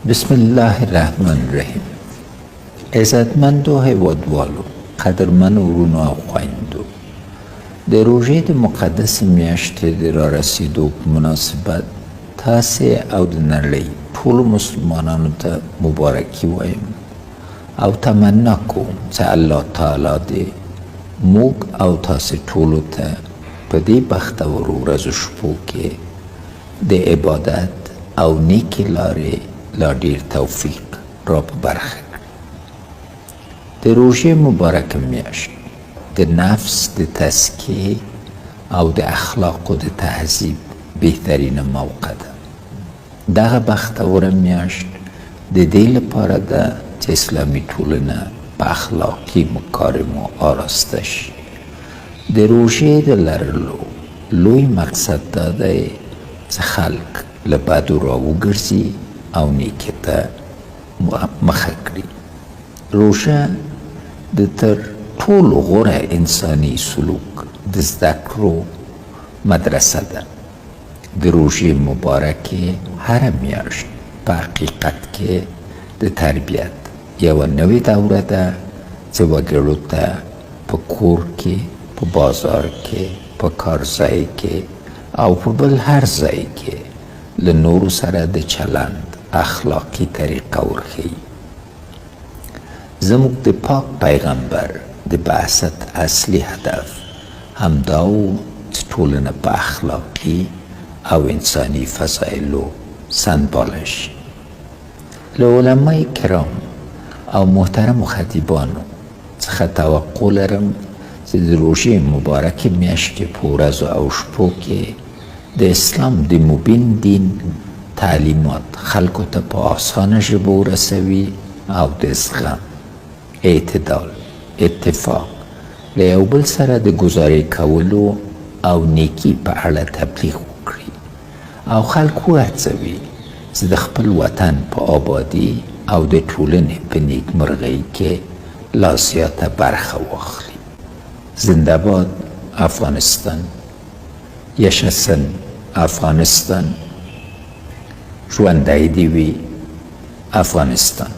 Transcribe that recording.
بسم الله الرحمن الرحیم. عزتمندو هیوادوالو، قدرمن ورونو او خویندو، د روژې د مقدس میاشتې د را رسیدو په مناسبت تاسې او د نړۍ ټولو مسلمانانو ته مبارکي وایم او تمنا کوم چې الله تعالی دې موږ او تاسې ټولو ته په دې بختورو ورځو شپو کې د عبادت او نیکې لارې لا ډیر توفیق را په برخه کړي. د روژې مبارکه میاشت د نفس د تزکیې او د اخلاقو د تهذیب بهترینه موقع ده. دغه بختوره میاشت د دې لپاره ده چې اسلامي ټولنه په اخلاقي مکارمو آراسته شي. د روژې د لرلو لوی مقصد دا دی چې خلک له بدو را وګرځي او نیکۍ ته مخه کړي. روژه د تر ټولو غوره انساني سلوک د زده کړو مدرسه ده. د روژې مبارکې هره میاشت په حقیقت کې د تربیت یوه نوې دوره ده چې وګړو ته په کور کې، په بازار کې، په کارځای کې او په بل هر ځای کې له نورو سره د چلند اخلاقی طریقه ورښیي. زموږ د پاک پیغمبر د بعثت اصلي هدف همدا و چې ټولنه په اخلاقي او انساني فضایلو سنباله شي. له علمای کرام او محترمو خطیبانو څخه توقع لرم چې د روژې مبارکې میاشتې په ورځو او شپو کې د اسلام د مبین دین تعلیمات خلکو ته په آسانه ژبه ورسوي او د زغم، اعتدال، اتفاق، له یو بل سره د ګزارې کولو او نیکي په اړه تبلیغ وکړي او خلک وهڅوي چې د خپل وطن په آبادي او د ټولنې په نیکمرغۍ کې لا زیاته برخه واخلي. زنده باد افغانستان. یشسن افغانستان. ژوندی دې وي افغانستان.